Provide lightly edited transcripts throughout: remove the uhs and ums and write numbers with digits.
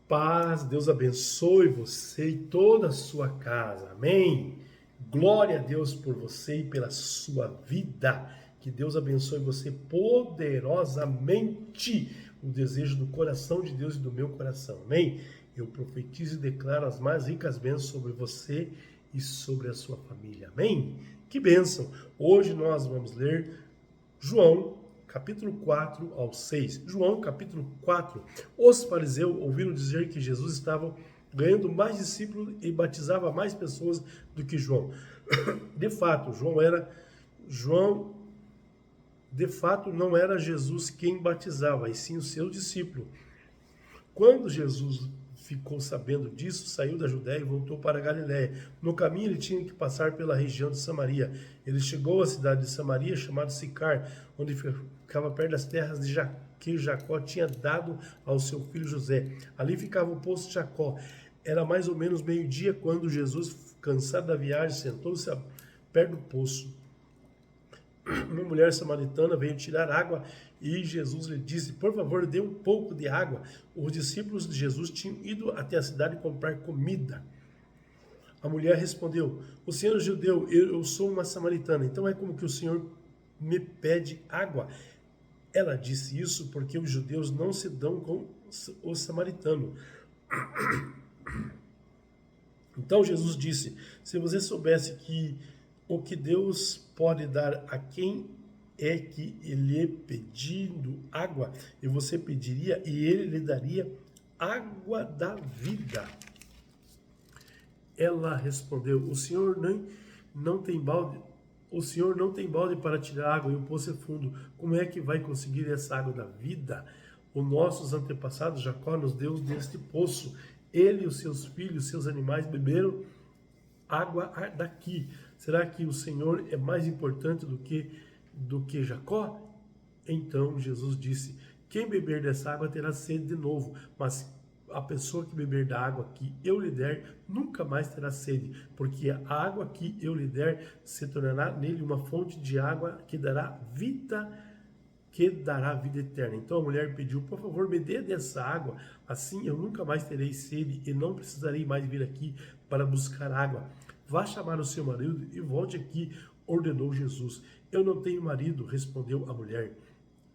Paz, Deus abençoe você e toda a sua casa, amém? Glória a Deus por você e pela sua vida, que Deus abençoe você poderosamente, o desejo do coração de Deus e do meu coração, amém? Eu profetizo e declaro as mais ricas bênçãos sobre você e sobre a sua família, amém? Que bênção! Hoje nós vamos ler João, capítulo 4 ao 6. João, capítulo 4. Os fariseus ouviram dizer que Jesus estava ganhando mais discípulos e batizava mais pessoas do que João. De fato, João, de fato, não era Jesus quem batizava, e sim os seus discípulos. Quando Jesus ficou sabendo disso, saiu da Judéia e voltou para a Galiléia. No caminho ele tinha que passar pela região de Samaria. Ele chegou à cidade de Samaria, chamada Sicar, onde ficava perto das terras que Jacó tinha dado ao seu filho José. Ali ficava o poço de Jacó. Era mais ou menos meio-dia quando Jesus, cansado da viagem, sentou-se perto do poço. Uma mulher samaritana veio tirar água e Jesus lhe disse: por favor, dê um pouco de água. Os discípulos de Jesus tinham ido até a cidade comprar comida. A mulher respondeu: o senhor é judeu, eu sou uma samaritana, então é como que o senhor me pede água? Ela disse isso porque os judeus não se dão com os samaritanos. Então Jesus disse: se você soubesse que o que Deus pode dar a quem é que lhe pedindo água, e você pediria, e ele lhe daria água da vida. Ela respondeu: não tem balde, o senhor não tem balde para tirar água e o poço é fundo. Como é que vai conseguir essa água da vida? Os nossos antepassados, Jacó, nos deu deste poço. Ele, os seus filhos, seus animais beberam água daqui. Será que o Senhor é mais importante do que Jacó? Então Jesus disse: quem beber dessa água terá sede de novo, mas a pessoa que beber da água que eu lhe der nunca mais terá sede, porque a água que eu lhe der se tornará nele uma fonte de água que dará vida eterna. Então a mulher pediu: por favor, me dê dessa água, assim eu nunca mais terei sede e não precisarei mais vir aqui para buscar água. Vá chamar o seu marido e volte aqui, ordenou Jesus. Eu não tenho marido, respondeu a mulher.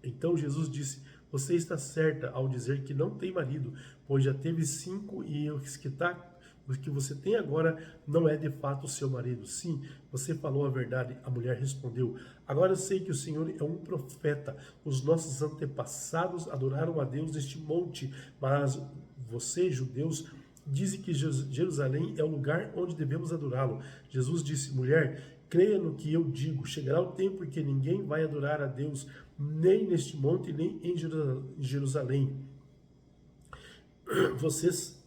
Então Jesus disse: você está certa ao dizer que não tem marido, pois já teve 5 e o que você tem agora não é de fato o seu marido. Sim, você falou a verdade, a mulher respondeu. Agora eu sei que o Senhor é um profeta. Os nossos antepassados adoraram a Deus neste monte, mas vocês, judeus, dizem que Jerusalém é o lugar onde devemos adorá-lo. Jesus disse: mulher, creia no que eu digo. Chegará o tempo em que ninguém vai adorar a Deus, nem neste monte, nem em Jerusalém. Vocês,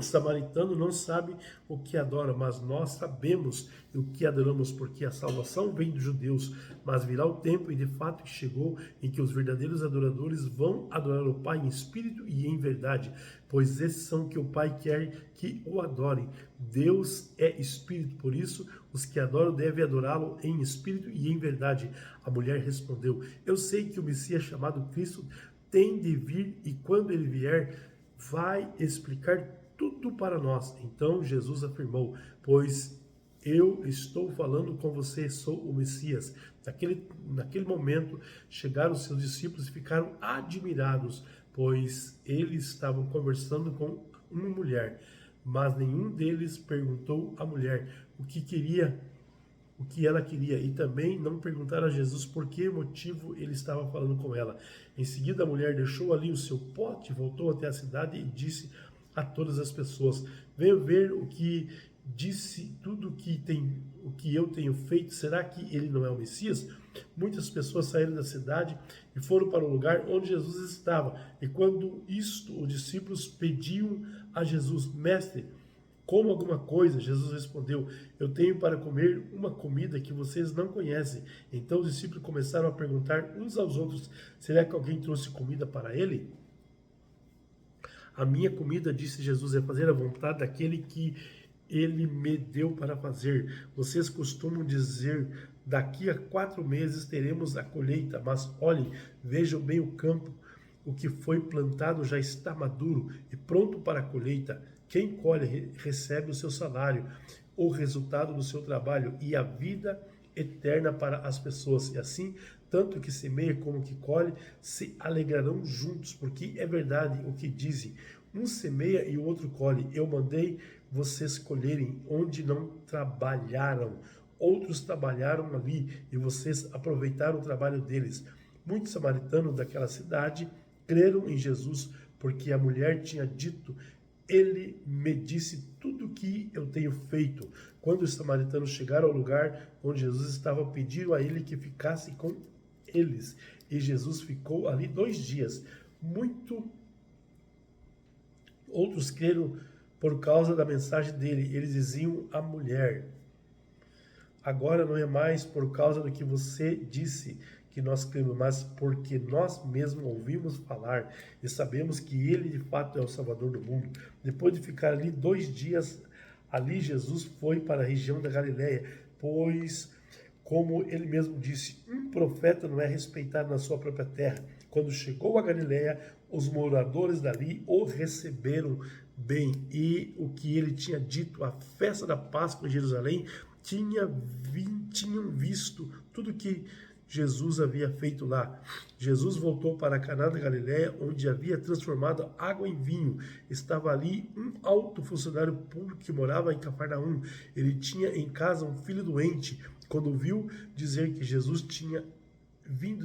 samaritanos, não sabem o que adoram, mas nós sabemos o que adoramos, porque a salvação vem dos judeus. Mas virá o tempo, e de fato chegou, em que os verdadeiros adoradores vão adorar o Pai em espírito e em verdade, pois esses são que o Pai quer que o adorem. Deus é espírito, por isso os que adoram devem adorá-lo em espírito e em verdade. A mulher respondeu: eu sei que o Messias chamado Cristo tem de vir, e quando ele vier, vai explicar tudo para nós. Então Jesus afirmou: pois eu estou falando com você, sou o Messias. Naquele momento chegaram os seus discípulos e ficaram admirados, pois eles estavam conversando com uma mulher, mas nenhum deles perguntou à mulher o que ela queria, e também não perguntaram a Jesus por que motivo ele estava falando com ela. Em seguida, a mulher deixou ali o seu pote, voltou até a cidade e disse a todas as pessoas: venham ver o que disse tudo o que eu tenho feito. Será que ele não é o Messias? Muitas pessoas saíram da cidade e foram para o lugar onde Jesus estava. E quando os discípulos pediam a Jesus: mestre, como alguma coisa? Jesus respondeu: eu tenho para comer uma comida que vocês não conhecem. Então os discípulos começaram a perguntar uns aos outros: será que alguém trouxe comida para ele? A minha comida, disse Jesus, é fazer a vontade daquele que ele me deu para fazer. Vocês costumam dizer: daqui a 4 meses teremos a colheita, mas olhem, vejam bem o campo O que foi plantado já está maduro e pronto para a colheita. Quem colhe recebe o seu salário, o resultado do seu trabalho e a vida eterna para as pessoas. E assim, tanto que semeia como que colhe se alegrarão juntos, porque é verdade o que dizem. Um semeia e o outro colhe. Eu mandei vocês colherem onde não trabalharam. Outros trabalharam ali e vocês aproveitaram o trabalho deles. Muitos samaritanos daquela cidade creram em Jesus, porque a mulher tinha dito: ele me disse tudo o que eu tenho feito. Quando os samaritanos chegaram ao lugar onde Jesus estava, pediram a ele que ficasse com eles. E Jesus ficou ali 2 dias. Outros creram por causa da mensagem dele. Eles diziam à mulher: agora não é mais por causa do que você disse que nós cremos, mas porque nós mesmos ouvimos falar e sabemos que ele de fato é o Salvador do mundo. Depois de ficar ali 2 dias, ali Jesus foi para a região da Galileia, pois, como ele mesmo disse, um profeta não é respeitado na sua própria terra. Quando chegou a Galileia, os moradores dali o receberam bem, e o que ele tinha dito, a festa da Páscoa em Jerusalém, tinham visto tudo que Jesus havia feito lá. Jesus voltou para Caná da Galileia, onde havia transformado água em vinho. Estava ali um alto funcionário público que morava em Cafarnaum. Ele tinha em casa um filho doente. Quando viu dizer que Jesus tinha vindo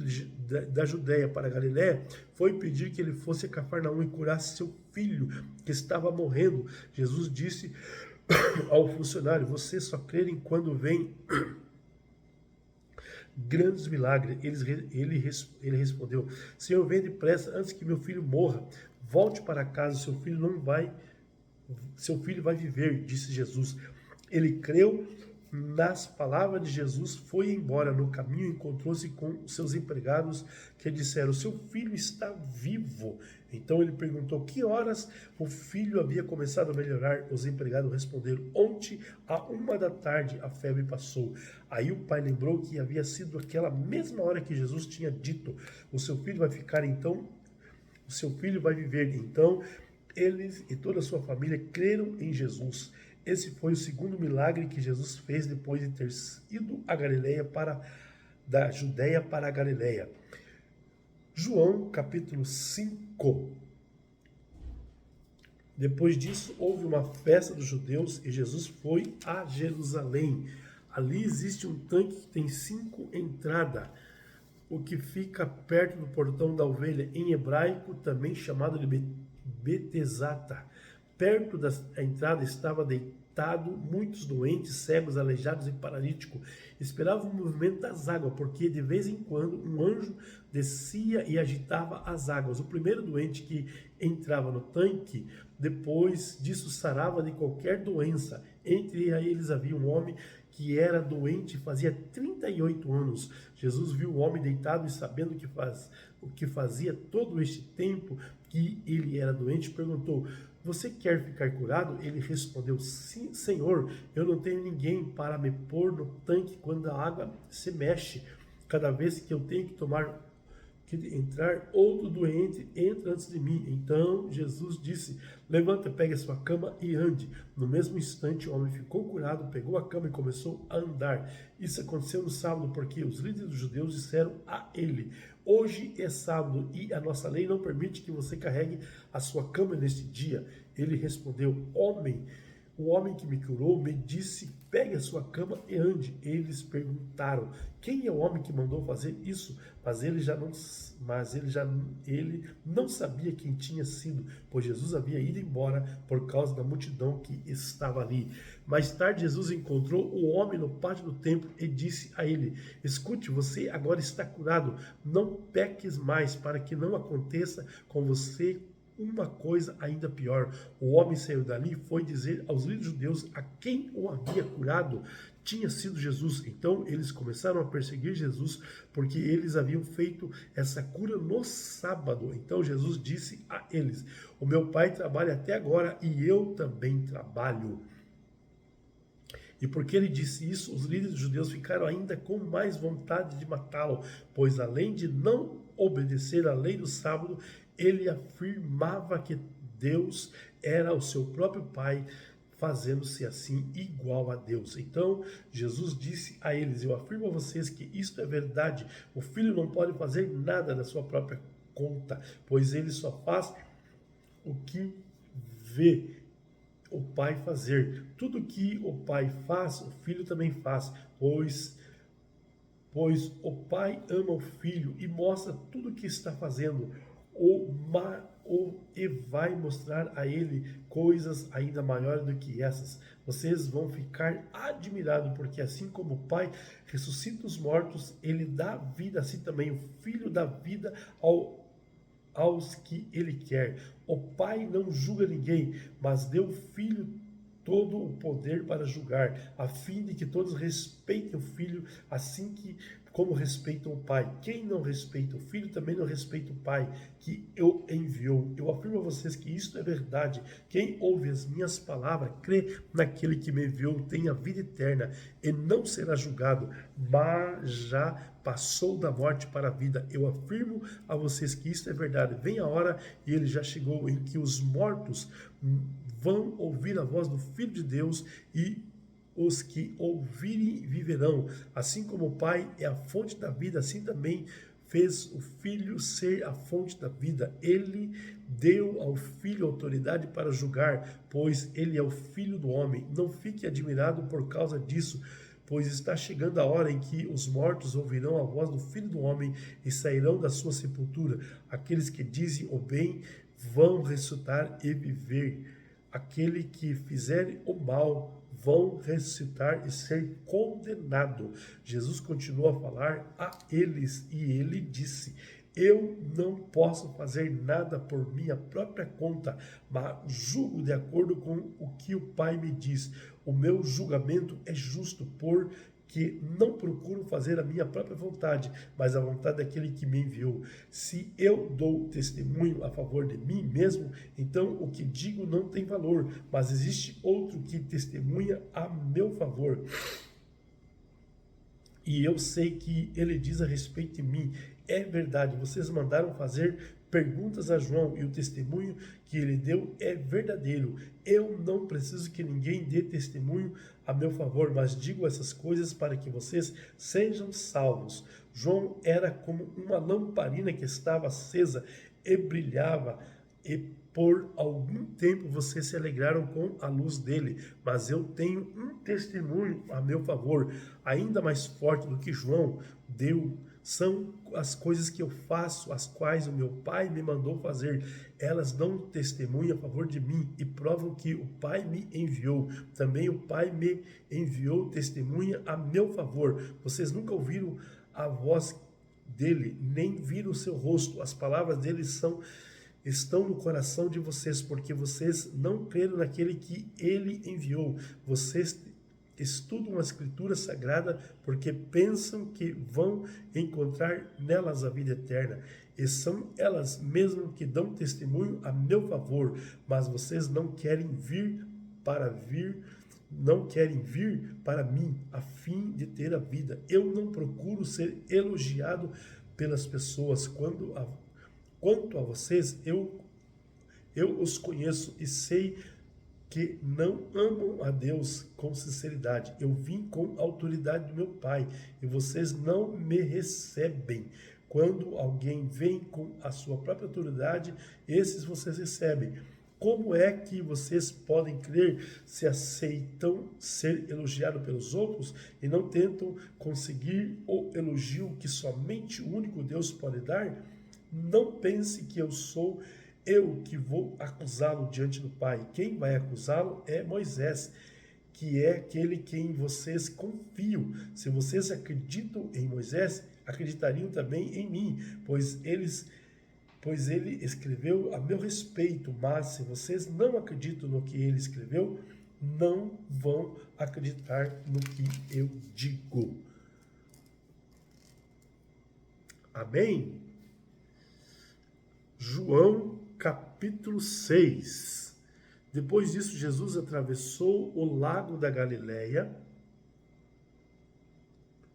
da Judéia para a Galiléia, foi pedir que ele fosse a Cafarnaum e curasse seu filho, que estava morrendo. Jesus disse ao funcionário: você só crê quando vem grandes milagres. Ele respondeu: Senhor, vem depressa antes que meu filho morra. Volte para casa, seu filho vai viver, disse Jesus. Ele creu nas palavras de Jesus, foi embora. No caminho encontrou-se com seus empregados, que disseram: seu filho está vivo. Então ele perguntou que horas o filho havia começado a melhorar. Os empregados responderam: ontem, à 1 da tarde, a febre passou. Aí o pai lembrou que havia sido aquela mesma hora que Jesus tinha dito: o seu filho vai viver. Então eles e toda a sua família creram em Jesus. Esse foi o segundo milagre que Jesus fez depois de ter ido a Galileia da Judéia para a Galileia. João capítulo 5. Depois disso, houve uma festa dos judeus e Jesus foi a Jerusalém. Ali existe um tanque que tem 5 entradas, o que fica perto do portão da ovelha, em hebraico também chamado de Betesata. Perto da entrada estava deitado muitos doentes, cegos, aleijados e paralíticos. Esperavam o movimento das águas, porque de vez em quando um anjo descia e agitava as águas. O primeiro doente que entrava no tanque, depois disso sarava de qualquer doença. Entre eles havia um homem que era doente fazia 38 anos. Jesus viu o homem deitado e, sabendo o que fazia todo este tempo que ele era doente, perguntou: você quer ficar curado? Ele respondeu: sim, Senhor, eu não tenho ninguém para me pôr no tanque quando a água se mexe. Cada vez que eu tenho que entrar, outro doente entra antes de mim. Então Jesus disse: levanta, pegue a sua cama e ande. No mesmo instante o homem ficou curado, pegou a cama e começou a andar. Isso aconteceu no sábado, porque os líderes dos judeus disseram a ele: hoje é sábado e a nossa lei não permite que você carregue a sua cama neste dia. Ele respondeu: o homem que me curou me disse: pegue a sua cama e ande. Eles perguntaram: quem é o homem que mandou fazer isso? Mas ele não sabia quem tinha sido, pois Jesus havia ido embora por causa da multidão que estava ali. Mais tarde Jesus encontrou o homem no pátio do templo e disse a ele: escute, você agora está curado, não peques mais, para que não aconteça com você uma coisa ainda pior. O homem saiu dali e foi dizer aos líderes judeus a quem o havia curado tinha sido Jesus. Então eles começaram a perseguir Jesus, porque eles haviam feito essa cura no sábado. Então Jesus disse a eles: o meu pai trabalha até agora e eu também trabalho. E porque ele disse isso, os líderes judeus ficaram ainda com mais vontade de matá-lo, pois além de não obedecer à lei do sábado, ele afirmava que Deus era o seu próprio Pai, fazendo-se assim igual a Deus. Então, Jesus disse a eles: eu afirmo a vocês que isto é verdade. O filho não pode fazer nada da sua própria conta, pois ele só faz o que vê o pai fazer. Tudo que o pai faz, o filho também faz, pois o pai ama o filho e mostra tudo o que está fazendo, e vai mostrar a ele coisas ainda maiores do que essas. Vocês vão ficar admirados, porque assim como o pai ressuscita os mortos, ele dá vida, assim também o filho dá vida aos que ele quer. O pai não julga ninguém, mas deu o filho todo o poder para julgar, a fim de que todos respeitem o filho, assim que como respeitam o pai. Quem não respeita o filho também não respeita o pai que o enviou. Eu afirmo a vocês que isto é verdade. Quem ouve as minhas palavras, crê naquele que me enviou, tem a vida eterna e não será julgado, mas já passou da morte para a vida. Eu afirmo a vocês que isto é verdade. Vem a hora, e ele já chegou, em que os mortos vão ouvir a voz do Filho de Deus, e os que ouvirem viverão. Assim como o Pai é a fonte da vida, assim também fez o Filho ser a fonte da vida. Ele deu ao Filho autoridade para julgar, pois ele é o Filho do homem. Não fique admirado por causa disso, pois está chegando a hora em que os mortos ouvirão a voz do Filho do homem e sairão da sua sepultura. Aqueles que dizem o bem vão ressuscitar e viver. Aquele que fizer o mal vão ressuscitar e ser condenado. Jesus continuou a falar a eles e ele disse: eu não posso fazer nada por minha própria conta, mas julgo de acordo com o que o Pai me diz. O meu julgamento é justo, porque não procuro fazer a minha própria vontade, mas a vontade daquele que me enviou. Se eu dou testemunho a favor de mim mesmo, então o que digo não tem valor, mas existe outro que testemunha a meu favor. E eu sei que ele diz a respeito de mim: é verdade, vocês mandaram fazer perguntas a João, e o testemunho que ele deu é verdadeiro. Eu não preciso que ninguém dê testemunho a meu favor, mas digo essas coisas para que vocês sejam salvos. João era como uma lamparina que estava acesa e brilhava, e por algum tempo vocês se alegraram com a luz dele, mas eu tenho um testemunho a meu favor, ainda mais forte do que João deu. São as coisas que eu faço, as quais o meu Pai me mandou fazer. Elas dão testemunho a favor de mim e provam que o Pai me enviou. Também o Pai me enviou testemunha a meu favor. Vocês nunca ouviram a voz dele, nem viram o seu rosto. As palavras dele estão no coração de vocês, porque vocês não creram naquele que ele enviou. Vocês estudam a Escritura Sagrada porque pensam que vão encontrar nelas a vida eterna. E são elas mesmas que dão testemunho a meu favor, mas vocês não querem vir para mim, a fim de ter a vida. Eu não procuro ser elogiado pelas pessoas. Quanto a vocês, eu os conheço e sei que não amam a Deus com sinceridade. Eu vim com a autoridade do meu Pai e vocês não me recebem. Quando alguém vem com a sua própria autoridade, esses vocês recebem. Como é que vocês podem crer se aceitam ser elogiados pelos outros e não tentam conseguir o elogio que somente o único Deus pode dar? Não pense que sou eu que vou acusá-lo diante do Pai. Quem vai acusá-lo é Moisés, que é aquele quem vocês confiam. Se vocês acreditam em Moisés, acreditariam também em mim, pois ele escreveu a meu respeito. Mas se vocês não acreditam no que ele escreveu, não vão acreditar no que eu digo. Amém? João capítulo 6. Depois disso, Jesus atravessou o lago da Galileia,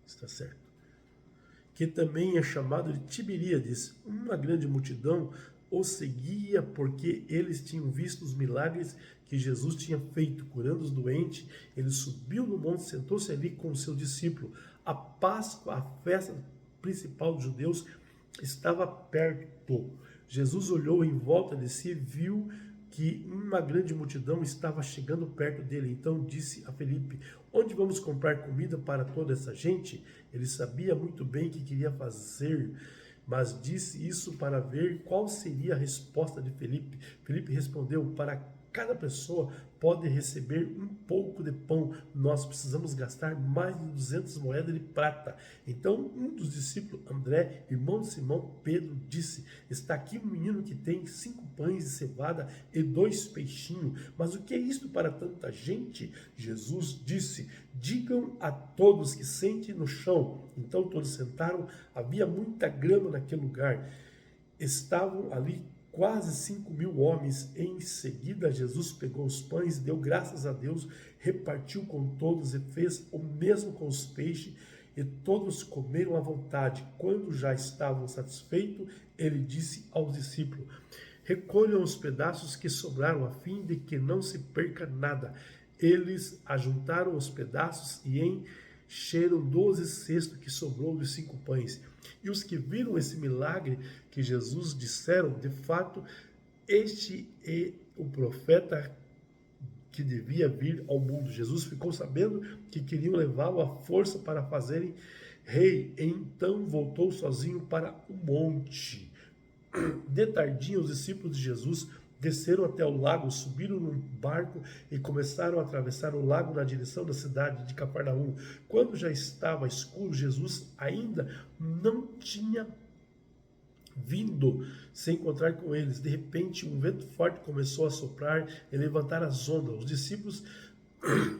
está certo, que também é chamado de Tiberíades. Uma grande multidão o seguia porque eles tinham visto os milagres que Jesus tinha feito, curando os doentes. Ele subiu no monte, sentou-se ali com o seu discípulo. A Páscoa, a festa principal dos judeus, estava perto. Jesus olhou em volta de si e viu que uma grande multidão estava chegando perto dele. Então disse a Felipe: onde vamos comprar comida para toda essa gente? Ele sabia muito bem o que queria fazer, mas disse isso para ver qual seria a resposta de Felipe. Felipe respondeu: para cada pessoa pode receber um pouco de pão. Nós precisamos gastar mais de 200 moedas de prata. Então um dos discípulos, André, irmão de Simão Pedro, disse: está aqui um menino que tem 5 pães de cevada e 2 peixinhos. Mas o que é isto para tanta gente? Jesus disse: digam a todos que sentem no chão. Então todos sentaram. Havia muita grama naquele lugar. Estavam ali quase 5.000 homens. Em seguida, Jesus pegou os pães, deu graças a Deus, repartiu com todos e fez o mesmo com os peixes, e todos comeram à vontade. Quando já estavam satisfeitos, ele disse aos discípulos: recolham os pedaços que sobraram, a fim de que não se perca nada. Eles ajuntaram os pedaços e encheram 12 cestos que sobrou dos 5 pães. E os que viram esse milagre que Jesus disseram: de fato, este é o profeta que devia vir ao mundo. Jesus ficou sabendo que queriam levá-lo à força para fazerem rei. Então voltou sozinho para o monte. De tardinha, os discípulos de Jesus desceram até o lago, subiram num barco e começaram a atravessar o lago na direção da cidade de Cafarnaum. Quando já estava escuro, Jesus ainda não tinha vindo se encontrar com eles. De repente, um vento forte começou a soprar e levantar as ondas. Os discípulos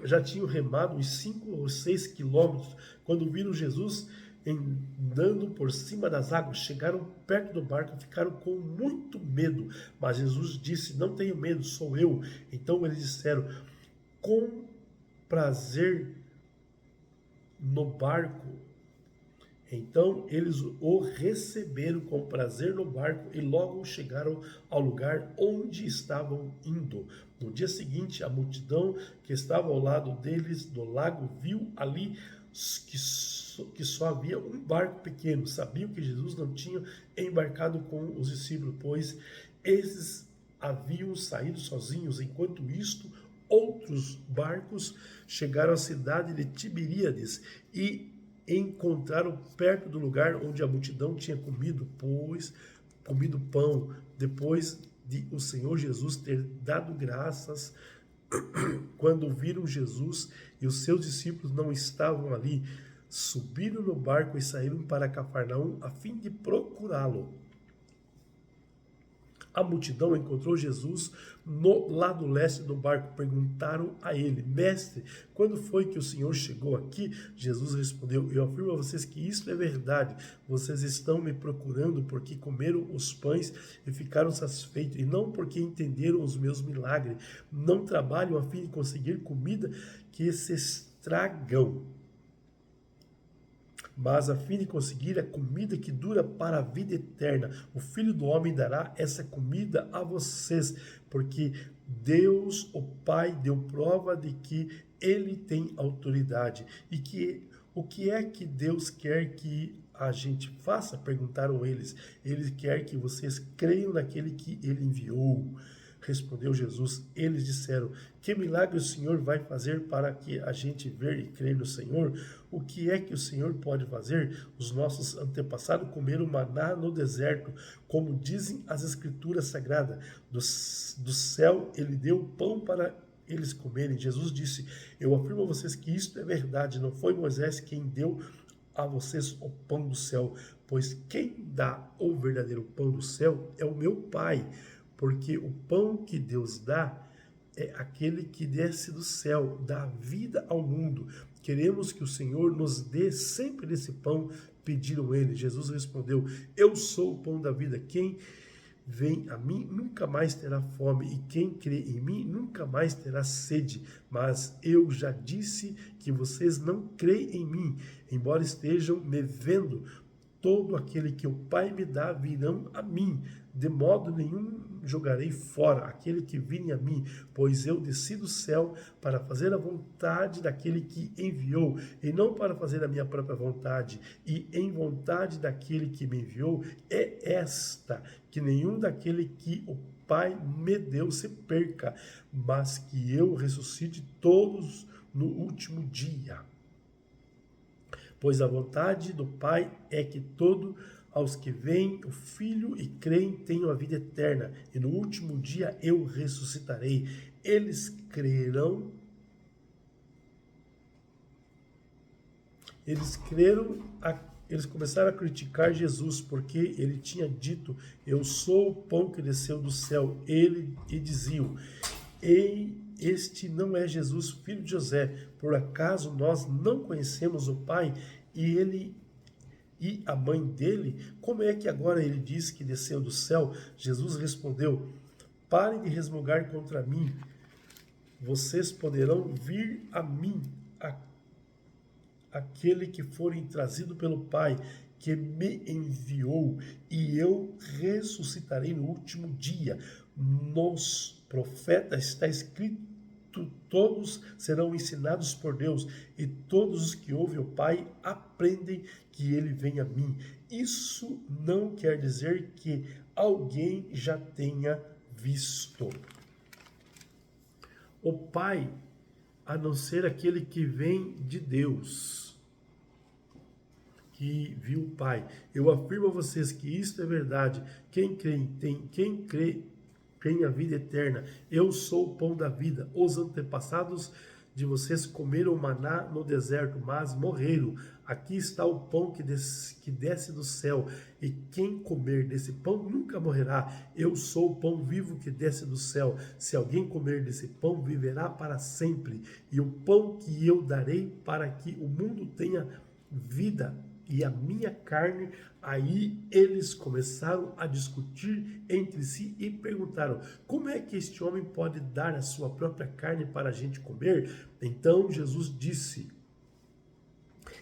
já tinham remado uns 5 ou 6 quilômetros quando viram Jesus andando por cima das águas. Chegaram perto do barco e ficaram com muito medo. Mas Jesus disse: não tenham medo, sou eu. Então eles disseram: com prazer no barco. Então eles o receberam com prazer no barco e logo chegaram ao lugar onde estavam indo. No dia seguinte, a multidão que estava ao lado deles do lago viu ali que só havia um barco pequeno. Sabiam que Jesus não tinha embarcado com os discípulos, pois esses haviam saído sozinhos. Enquanto isto, outros barcos chegaram à cidade de Tiberíades e encontraram perto do lugar onde a multidão tinha comido pão, depois de o Senhor Jesus ter dado graças. Quando viram Jesus e os seus discípulos não estavam ali, subiram no barco e saíram para Cafarnaum a fim de procurá-lo. A multidão encontrou Jesus no lado leste do barco. Perguntaram a ele: mestre, quando foi que o Senhor chegou aqui? Jesus respondeu: eu afirmo a vocês que isso é verdade. Vocês estão me procurando porque comeram os pães e ficaram satisfeitos, e não porque entenderam os meus milagres. Não trabalham a fim de conseguir comida que se estragam, mas a fim de conseguir a comida que dura para a vida eterna. O Filho do Homem dará essa comida a vocês, porque Deus, o Pai, deu prova de que Ele tem autoridade. E que o que é que Deus quer que a gente faça? Perguntaram eles. Ele quer que vocês creiam naquele que Ele enviou. Respondeu Jesus. Eles disseram: que milagre o Senhor vai fazer para que a gente veja e crer no Senhor? O que é que o Senhor pode fazer? Os nossos antepassados comeram maná no deserto, como dizem as Escrituras Sagradas. Do céu Ele deu pão para eles comerem. Jesus disse: eu afirmo a vocês que isto é verdade. Não foi Moisés quem deu a vocês o pão do céu, pois quem dá o verdadeiro pão do céu é o meu Pai. Porque o pão que Deus dá é aquele que desce do céu, dá vida ao mundo. Queremos que o Senhor nos dê sempre desse pão, pediram eles. Jesus respondeu: eu sou o pão da vida. Quem vem a mim nunca mais terá fome, e quem crê em mim nunca mais terá sede. Mas eu já disse que vocês não creem em mim, embora estejam me vendo. todo aquele que o Pai me dá virão a mim, de modo nenhum jogarei fora aquele que vem a mim, pois eu desci do céu para fazer a vontade daquele que enviou, e não para fazer a minha própria vontade, e em vontade daquele que me enviou é esta, que nenhum daquele que o Pai me deu se perca, mas que eu ressuscite todos no último dia. Pois a vontade do Pai é que todos aos que veem o Filho e creem tenham a vida eterna, e no último dia eu ressuscitarei. Eles crerão, eles começaram a criticar Jesus, porque ele tinha dito, eu sou o pão que desceu do céu. E diziam, este não é Jesus, filho de José, por acaso nós não conhecemos o Pai e a mãe dele? Como é que agora ele diz que desceu do céu? Jesus respondeu, parem de resmungar contra mim, vocês poderão vir a mim, aquele que forem trazido pelo Pai, que me enviou, e eu ressuscitarei no último dia. Nos profetas está escrito, todos serão ensinados por Deus, e todos os que ouvem o Pai aprendem que ele vem a mim. Isso não quer dizer que alguém já tenha visto o Pai, a não ser aquele que vem de Deus, que viu o Pai. Eu afirmo a vocês que isto é verdade. Quem crê tem a vida eterna. Eu sou o pão da vida. Os antepassados de vocês comeram maná no deserto, mas morreram. Aqui está o pão que desce do céu, e quem comer desse pão nunca morrerá. Eu sou o pão vivo que desce do céu. Se alguém comer desse pão, viverá para sempre. E o pão que eu darei para que o mundo tenha vida, e a minha carne. Aí eles começaram a discutir entre si e perguntaram, como é que este homem pode dar a sua própria carne para a gente comer? Então Jesus disse,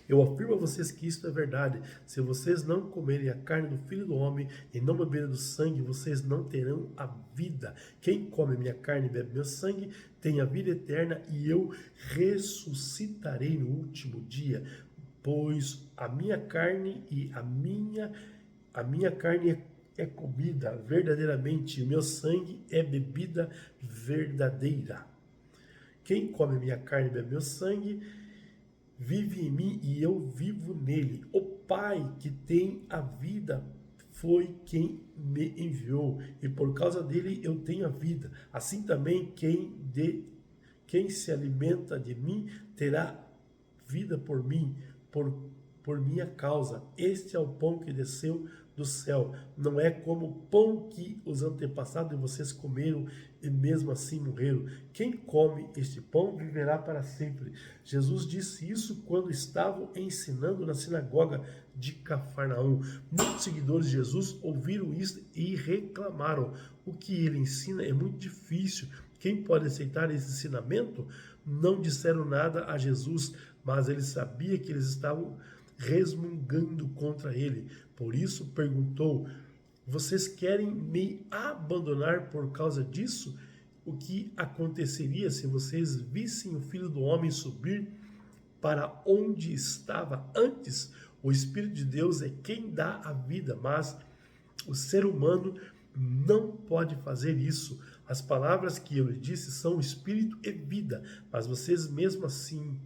eu afirmo a vocês que isto é verdade. Se vocês não comerem a carne do Filho do Homem e não beberem do sangue, vocês não terão a vida. Quem come minha carne e bebe meu sangue tem a vida eterna, e eu ressuscitarei no último dia. Pois a minha carne é comida verdadeiramente, e o meu sangue é bebida verdadeira. Quem come minha carne e bebe meu sangue vive em mim e eu vivo nele. O Pai que tem a vida foi quem me enviou, e por causa dele eu tenho a vida. Assim também quem se alimenta de mim terá vida por mim, por minha causa. Este é o pão que desceu do céu. Não é como o pão que os antepassados de vocês comeram e mesmo assim morreram. Quem come este pão viverá para sempre. Jesus disse isso quando estavam ensinando na sinagoga de Cafarnaum. Muitos seguidores de Jesus ouviram isso e reclamaram. O que ele ensina é muito difícil. Quem pode aceitar esse ensinamento? Não disseram nada a Jesus, mas ele sabia que eles estavam resmungando contra ele. Por isso perguntou, vocês querem me abandonar por causa disso? O que aconteceria se vocês vissem o Filho do Homem subir para onde estava antes? O Espírito de Deus é quem dá a vida, mas o ser humano não pode fazer isso. As palavras que eu lhe disse são espírito e vida, mas mesmo assim,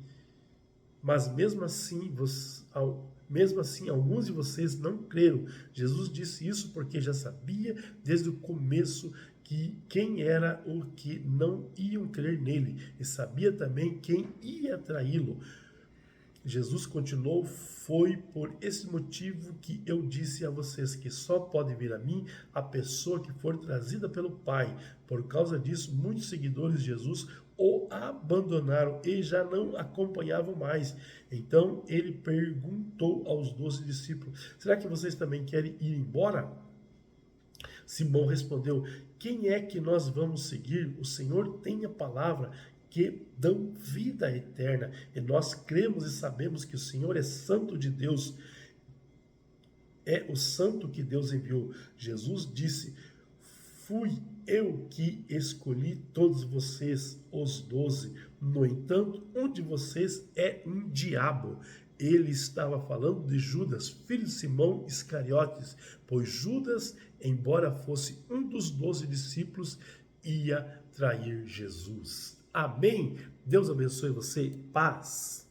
alguns de vocês não creram. Jesus disse isso porque já sabia desde o começo quem era o que não iam crer nele, e sabia também quem ia traí-lo. Jesus continuou, foi por esse motivo que eu disse a vocês que só pode vir a mim a pessoa que for trazida pelo Pai. Por causa disso, muitos seguidores de Jesus o abandonaram e já não acompanhavam mais. Então ele perguntou aos 12 discípulos, será que vocês também querem ir embora? Simão respondeu, quem é que nós vamos seguir? O Senhor tem a palavra que dão vida eterna, e nós cremos e sabemos que o Senhor é santo de Deus. é o santo que Deus enviou. Jesus disse: fui eu que escolhi todos vocês, os 12. No entanto, um de vocês é um diabo. Ele estava falando de Judas, filho de Simão Iscariotes, pois Judas, embora fosse um dos 12 discípulos, ia trair Jesus. Amém? Deus abençoe você. Paz.